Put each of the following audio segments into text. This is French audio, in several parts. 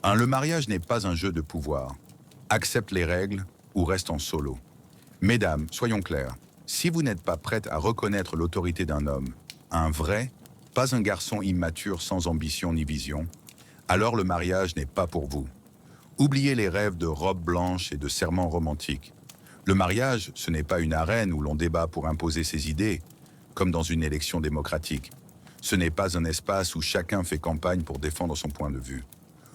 Le mariage n'est pas un jeu de pouvoir. Accepte les règles ou reste en solo. Mesdames, soyons clairs. Si vous n'êtes pas prête à reconnaître l'autorité d'un homme, un vrai, pas un garçon immature sans ambition ni vision, alors le mariage n'est pas pour vous. Oubliez les rêves de robes blanches et de serments romantiques. Le mariage, ce n'est pas une arène où l'on débat pour imposer ses idées, comme dans une élection démocratique. Ce n'est pas un espace où chacun fait campagne pour défendre son point de vue.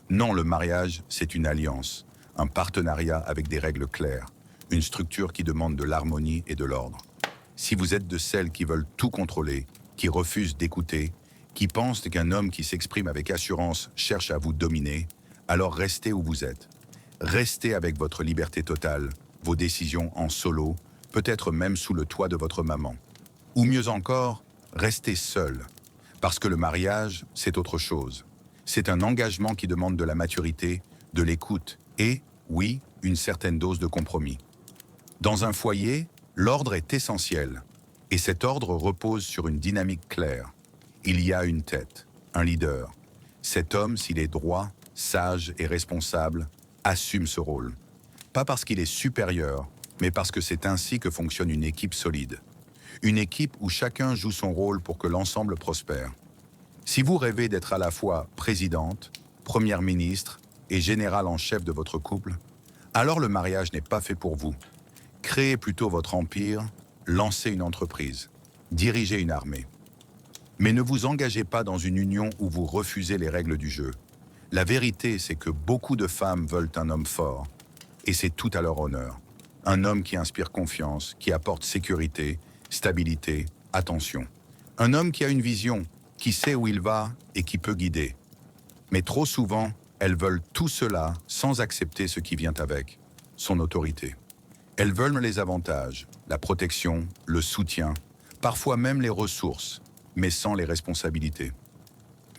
Non, le mariage, c'est une alliance, un partenariat avec des règles claires, une structure qui demande de l'harmonie et de l'ordre. Si vous êtes de celles qui veulent tout contrôler, qui refusent d'écouter, qui pensent qu'un homme qui s'exprime avec assurance cherche à vous dominer, alors restez où vous êtes. Restez avec votre liberté totale, vos décisions en solo, peut-être même sous le toit de votre maman. Ou mieux encore, restez seul. Parce que le mariage, c'est autre chose. C'est un engagement qui demande de la maturité, de l'écoute et, oui, une certaine dose de compromis. Dans un foyer, l'ordre est essentiel. Et cet ordre repose sur une dynamique claire. Il y a une tête, un leader. Cet homme, s'il est droit, sage et responsable, assume ce rôle. Pas parce qu'il est supérieur, mais parce que c'est ainsi que fonctionne une équipe solide. Une équipe où chacun joue son rôle pour que l'ensemble prospère. Si vous rêvez d'être à la fois présidente, première ministre et générale en chef de votre couple, alors le mariage n'est pas fait pour vous. Créez plutôt votre empire, lancez une entreprise, dirigez une armée. Mais ne vous engagez pas dans une union où vous refusez les règles du jeu. La vérité, c'est que beaucoup de femmes veulent un homme fort, et c'est tout à leur honneur. Un homme qui inspire confiance, qui apporte sécurité, stabilité, attention. Un homme qui a une vision, qui sait où il va et qui peut guider. Mais trop souvent, elles veulent tout cela sans accepter ce qui vient avec, son autorité. Elles veulent les avantages, la protection, le soutien, parfois même les ressources, mais sans les responsabilités.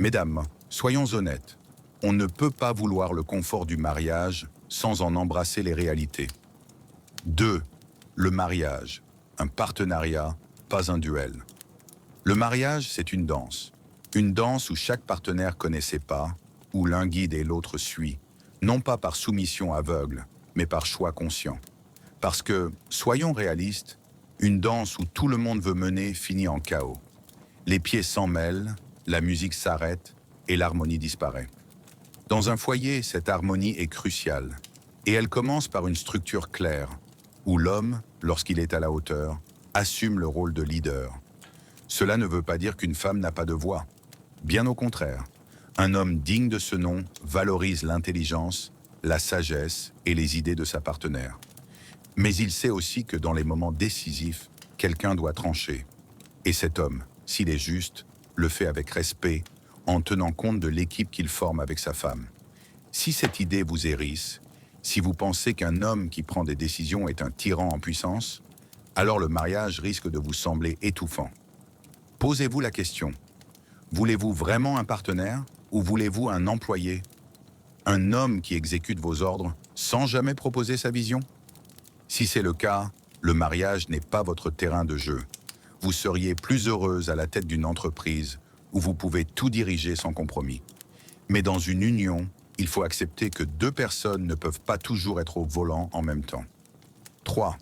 Mesdames, soyons honnêtes, on ne peut pas vouloir le confort du mariage sans en embrasser les réalités. 2. Le mariage, un partenariat, pas un duel. Le mariage, c'est une danse. Une danse où chaque partenaire connaît ses pas, où l'un guide et l'autre suit, non pas par soumission aveugle, mais par choix conscient. Parce que, soyons réalistes, une danse où tout le monde veut mener finit en chaos. Les pieds s'en mêlent, la musique s'arrête et l'harmonie disparaît. Dans un foyer, cette harmonie est cruciale. Et elle commence par une structure claire, où l'homme, lorsqu'il est à la hauteur, assume le rôle de leader. Cela ne veut pas dire qu'une femme n'a pas de voix. Bien au contraire, un homme digne de ce nom valorise l'intelligence, la sagesse et les idées de sa partenaire. Mais il sait aussi que dans les moments décisifs, quelqu'un doit trancher. Et cet homme, s'il est juste, le fait avec respect, en tenant compte de l'équipe qu'il forme avec sa femme. Si cette idée vous hérisse, si vous pensez qu'un homme qui prend des décisions est un tyran en puissance, alors le mariage risque de vous sembler étouffant. Posez-vous la question. Voulez-vous vraiment un partenaire ou voulez-vous un employé? Un homme qui exécute vos ordres sans jamais proposer sa vision? Si c'est le cas, le mariage n'est pas votre terrain de jeu. Vous seriez plus heureuse à la tête d'une entreprise où vous pouvez tout diriger sans compromis. Mais dans une union, il faut accepter que deux personnes ne peuvent pas toujours être au volant en même temps. 3.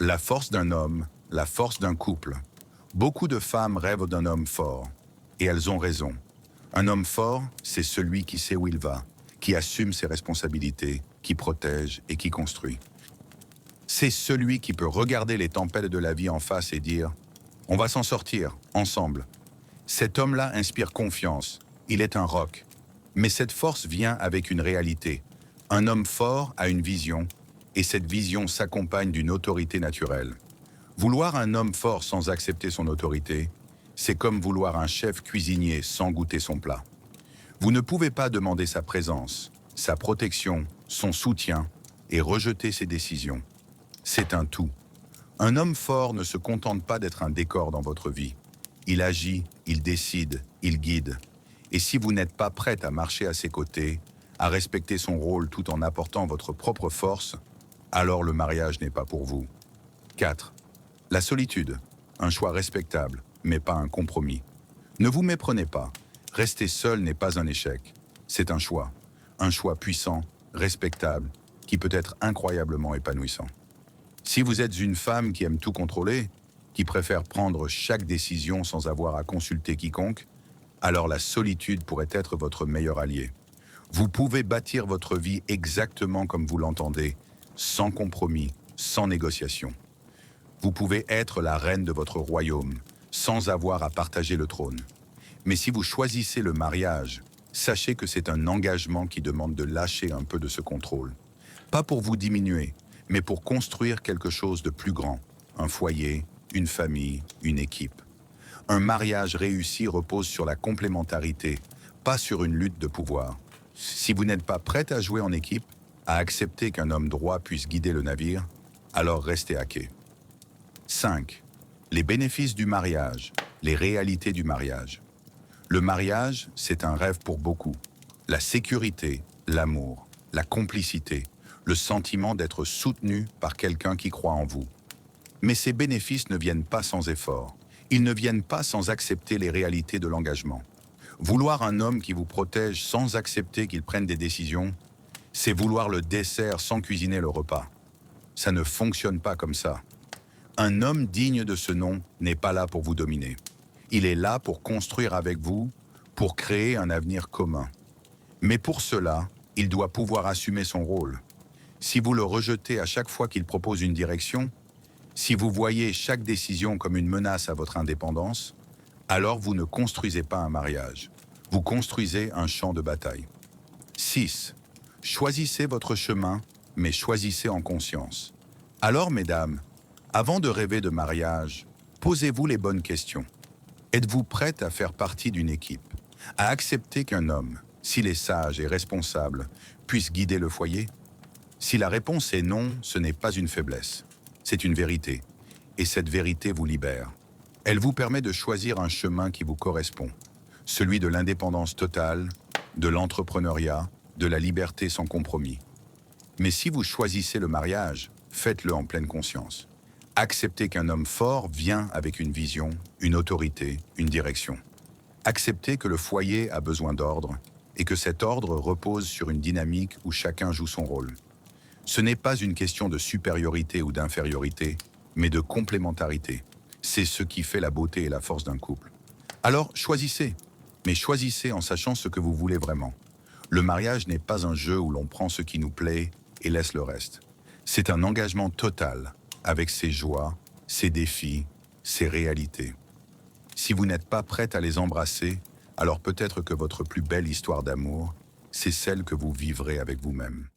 La force d'un homme, la force d'un couple. Beaucoup de femmes rêvent d'un homme fort. Et elles ont raison. Un homme fort, c'est celui qui sait où il va, qui assume ses responsabilités, qui protège et qui construit. C'est celui qui peut regarder les tempêtes de la vie en face et dire « On va s'en sortir, ensemble ». Cet homme-là inspire confiance, il est un roc. Mais cette force vient avec une réalité. Un homme fort a une vision, et cette vision s'accompagne d'une autorité naturelle. Vouloir un homme fort sans accepter son autorité, c'est comme vouloir un chef cuisinier sans goûter son plat. Vous ne pouvez pas demander sa présence, sa protection, son soutien et rejeter ses décisions. C'est un tout. Un homme fort ne se contente pas d'être un décor dans votre vie. Il agit, il décide, il guide. Et si vous n'êtes pas prête à marcher à ses côtés, à respecter son rôle tout en apportant votre propre force, alors le mariage n'est pas pour vous. 4. La solitude, un choix respectable, mais pas un compromis. Ne vous méprenez pas, rester seul n'est pas un échec, c'est un choix. un choix puissant, respectable, qui peut être incroyablement épanouissant. Si vous êtes une femme qui aime tout contrôler, qui préfère prendre chaque décision sans avoir à consulter quiconque, alors la solitude pourrait être votre meilleur allié. Vous pouvez bâtir votre vie exactement comme vous l'entendez, sans compromis, sans négociation. Vous pouvez être la reine de votre royaume, sans avoir à partager le trône. Mais si vous choisissez le mariage, sachez que c'est un engagement qui demande de lâcher un peu de ce contrôle. Pas pour vous diminuer, mais pour construire quelque chose de plus grand, un foyer, une famille, une équipe. Un mariage réussi repose sur la complémentarité, pas sur une lutte de pouvoir. Si vous n'êtes pas prête à jouer en équipe, à accepter qu'un homme droit puisse guider le navire, alors restez à quai. 5. Les bénéfices du mariage, les réalités du mariage. Le mariage, c'est un rêve pour beaucoup. La sécurité, l'amour, la complicité, le sentiment d'être soutenu par quelqu'un qui croit en vous. Mais ces bénéfices ne viennent pas sans effort. Ils ne viennent pas sans accepter les réalités de l'engagement. Vouloir un homme qui vous protège sans accepter qu'il prenne des décisions, c'est vouloir le dessert sans cuisiner le repas. Ça ne fonctionne pas comme ça. Un homme digne de ce nom n'est pas là pour vous dominer. Il est là pour construire avec vous, pour créer un avenir commun. Mais pour cela, il doit pouvoir assumer son rôle. Si vous le rejetez à chaque fois qu'il propose une direction, si vous voyez chaque décision comme une menace à votre indépendance, alors vous ne construisez pas un mariage. Vous construisez un champ de bataille. 6. Choisissez votre chemin, mais choisissez en conscience. Alors, mesdames, avant de rêver de mariage, posez-vous les bonnes questions. Êtes-vous prête à faire partie d'une équipe, à accepter qu'un homme, s'il est sage et responsable, puisse guider le foyer? Si la réponse est non, ce n'est pas une faiblesse, c'est une vérité. Et cette vérité vous libère. Elle vous permet de choisir un chemin qui vous correspond, celui de l'indépendance totale, de l'entrepreneuriat, de la liberté sans compromis. Mais si vous choisissez le mariage, faites-le en pleine conscience. Acceptez qu'un homme fort vient avec une vision, une autorité, une direction. Acceptez que le foyer a besoin d'ordre et que cet ordre repose sur une dynamique où chacun joue son rôle. Ce n'est pas une question de supériorité ou d'infériorité, mais de complémentarité. C'est ce qui fait la beauté et la force d'un couple. Alors choisissez, mais choisissez en sachant ce que vous voulez vraiment. Le mariage n'est pas un jeu où l'on prend ce qui nous plaît et laisse le reste. C'est un engagement total, avec ses joies, ses défis, ses réalités. Si vous n'êtes pas prête à les embrasser, alors peut-être que votre plus belle histoire d'amour, c'est celle que vous vivrez avec vous-même.